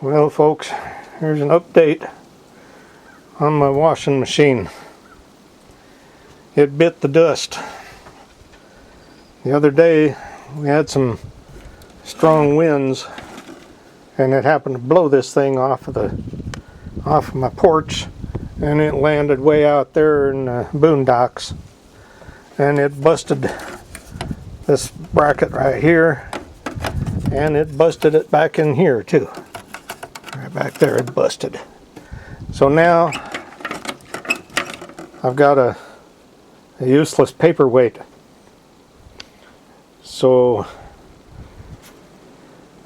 Well, folks, here's an update on my washing machine. It bit the dust. The other day we had some strong winds and it happened to blow this thing off of my porch, and it landed way out there in the boondocks, and it busted this bracket right here, and it busted it back in here too. Right back there it busted. So now I've got a useless paperweight. So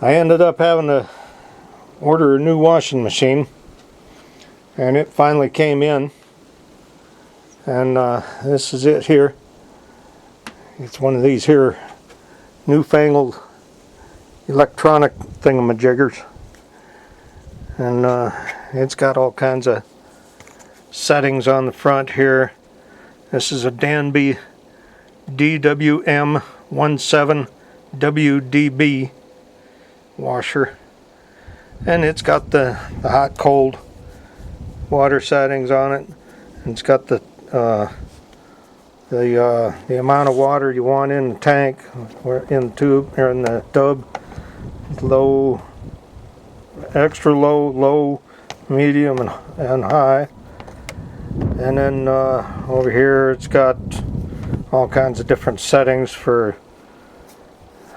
I ended up having to order a new washing machine, and it finally came in, and this is it here. It's one of these here newfangled electronic thingamajiggers, and it's got all kinds of settings on the front here. This is a Danby DWM17WDB washer, and it's got the hot cold water settings on it, and it's got the amount of water you want in the tank, or in the tube, or in the tub. Low, extra low, low, medium, and high. And then over here it's got all kinds of different settings for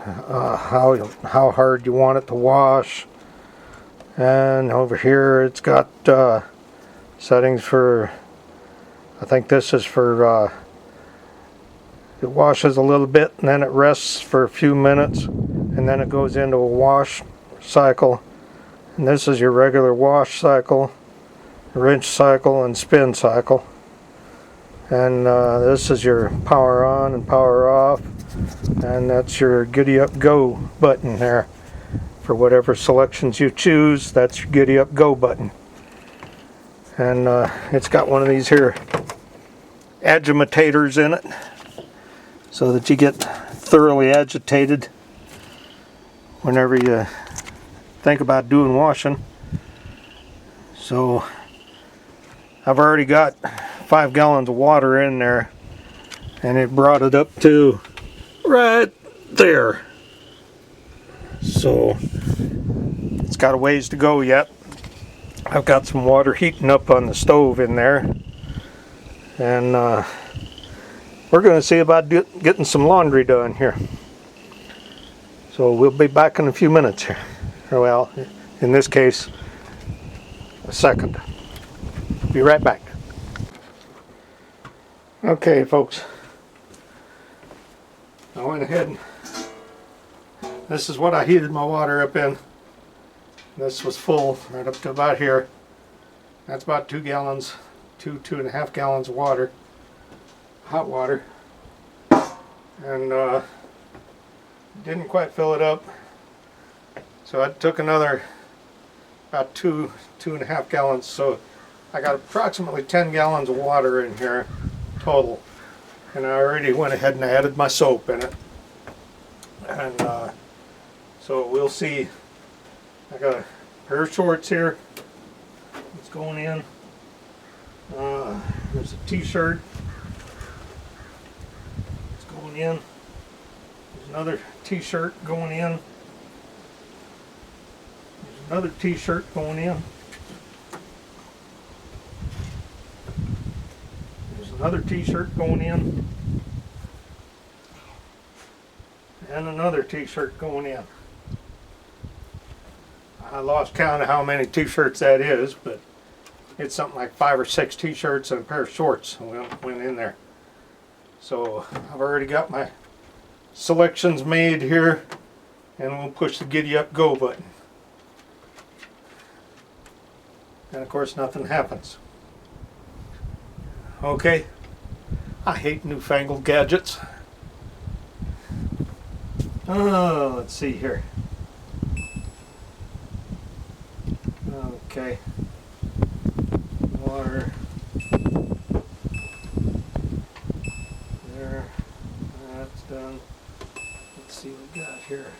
how hard you want it to wash. And over here it's got settings for, I think this is for it washes a little bit and then it rests for a few minutes and then it goes into a wash cycle. And this is your regular wash cycle, rinse cycle, and spin cycle. And this is your power on and power off, and that's your giddy up go button there. For whatever selections you choose, that's your giddy up go button. And it's got one of these here agitators in it, so that you get thoroughly agitated whenever you think about doing washing. So I've already got 5 gallons of water in there, and it brought it up to right there. So it's got a ways to go yet. I've got some water heating up on the stove in there, and we're going to see about getting some laundry done here. So we'll be back in a few minutes here. Well, in this case, a second. Be right back. Okay, folks. I went ahead and this is what I heated my water up in. This was full right up to about here. That's about 2 gallons, 2.5 gallons of water, hot water, and didn't quite fill it up. So I took another about 2.5 gallons. So I got approximately 10 gallons of water in here total, and I already went ahead and added my soap in it. And so we'll see. I got a pair of shorts here. It's going in. There's a t-shirt. It's going in. There's another t-shirt going in. There's another t-shirt going in. There's another t-shirt going in. And another t-shirt going in. I lost count of how many t-shirts that is, but it's something like 5 or 6 t-shirts and a pair of shorts went in there. So I've already got my selections made here, and we'll push the giddy up go button. And of course nothing happens. Okay, I hate newfangled gadgets. Let's see here. Okay. Water. There. That's done. Let's see what we got here.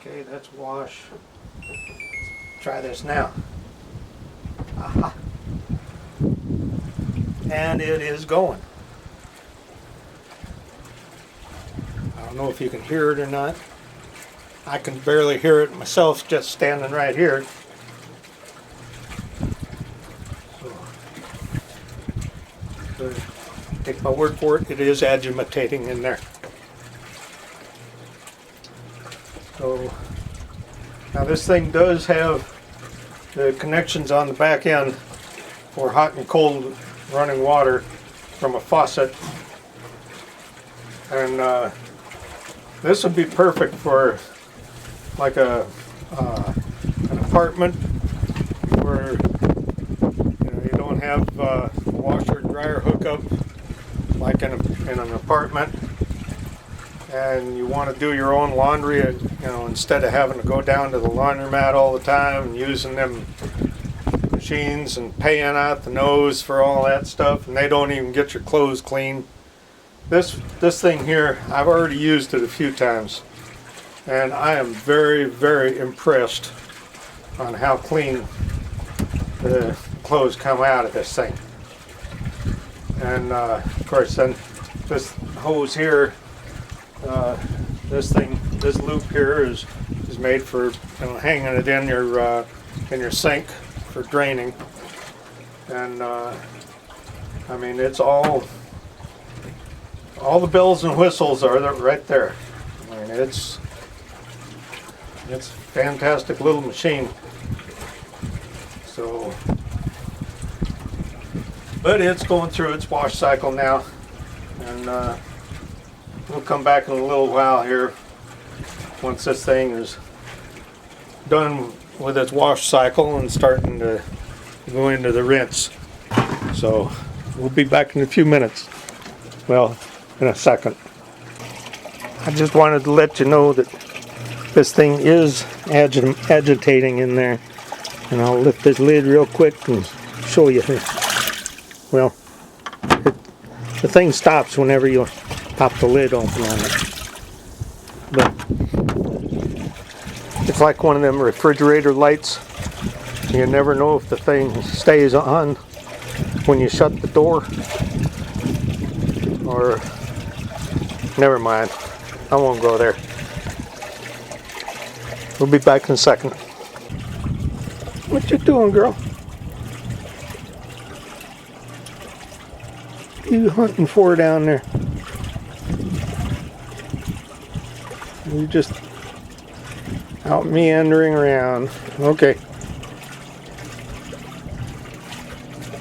Okay, that's wash. Try this now. Aha. And it is going. I don't know if you can hear it or not. I can barely hear it myself just standing right here. So, take my word for it, it is agitating in there. So now this thing does have the connections on the back end for hot and cold running water from a faucet, and this would be perfect for like an apartment where you don't have a washer and dryer hookup like in an apartment, and you want to do your own laundry, instead of having to go down to the laundromat all the time and using them machines and paying out the nose for all that stuff, and they don't even get your clothes clean. This thing here, I've already used it a few times, and I am very, very impressed on how clean the clothes come out of this thing. And of course, then this hose here, this loop here is made for hanging it in your sink for draining. And I mean, it's all the bells and whistles are right there. I mean, it's a fantastic little machine. So, but it's going through its wash cycle now, and we'll come back in a little while here once this thing is done with its wash cycle and starting to go into the rinse. So we'll be back in a few minutes. Well, in a second. I just wanted to let you know that this thing is agitating in there. And I'll lift this lid real quick and show you here. Well, the thing stops whenever you pop the lid open on it. But it's like one of them refrigerator lights. You never know if the thing stays on when you shut the door. Or, never mind. I won't go there. We'll be back in a second. What you doing, girl? You hunting for down there? You just out meandering around. Okay.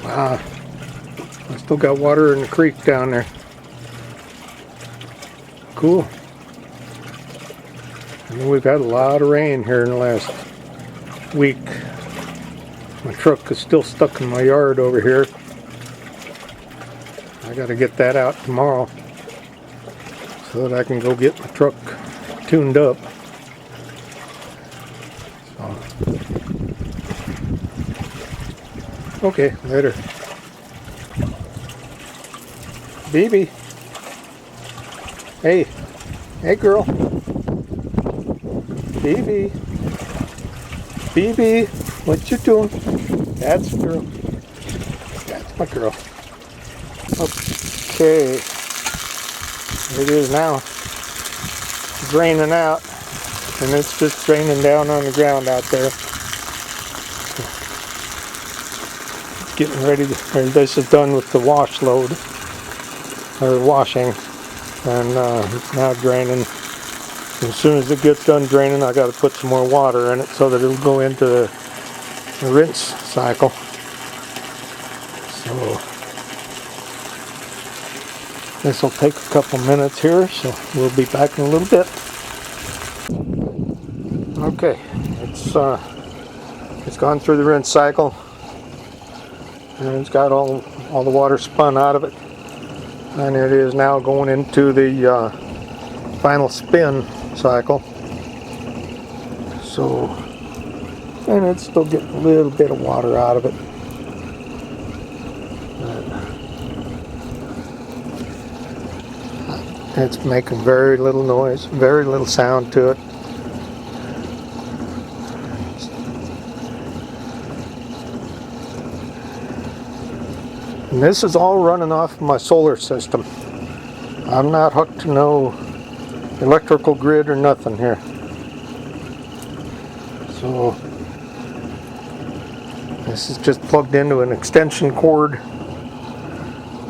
Wow. I still got water in the creek down there. Cool. I know we've had a lot of rain here in the last week. My truck is still stuck in my yard over here. I got to get that out tomorrow so that I can go get my truck tuned up. So. Okay, later. BB. Hey. Hey, girl. BB. BB. What you doing? That's the girl. That's my girl. Okay. It is now draining out, and it's just draining down on the ground out there. It's getting ready to, this is done with the wash load, or washing, and it's now draining. As soon as it gets done draining, I got to put some more water in it so that it'll go into the rinse cycle. So this will take a couple minutes here, so we'll be back in a little bit. Okay, it's gone through the rinse cycle, and it's got all the water spun out of it, and it is now going into the final spin cycle. So, and it's still getting a little bit of water out of it. It's making very little noise, very little sound to it. And this is all running off my solar system. I'm not hooked to no electrical grid or nothing here. So this is just plugged into an extension cord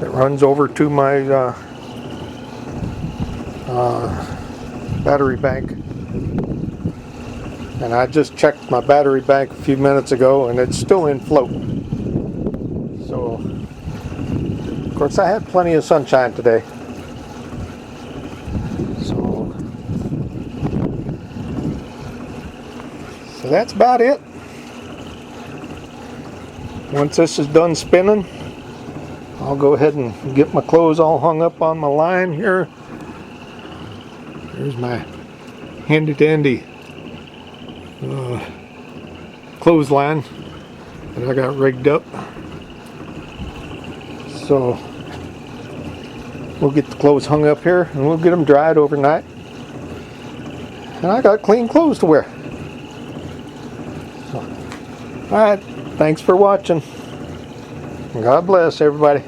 that runs over to my battery bank. And I just checked my battery bank a few minutes ago and it's still in float. So, of course, I had plenty of sunshine today. So that's about it. Once this is done spinning, I'll go ahead and get my clothes all hung up on my line here. Here's my handy dandy clothesline that I got rigged up. So we'll get the clothes hung up here and we'll get them dried overnight. And I got clean clothes to wear. So, alright, thanks for watching. God bless everybody.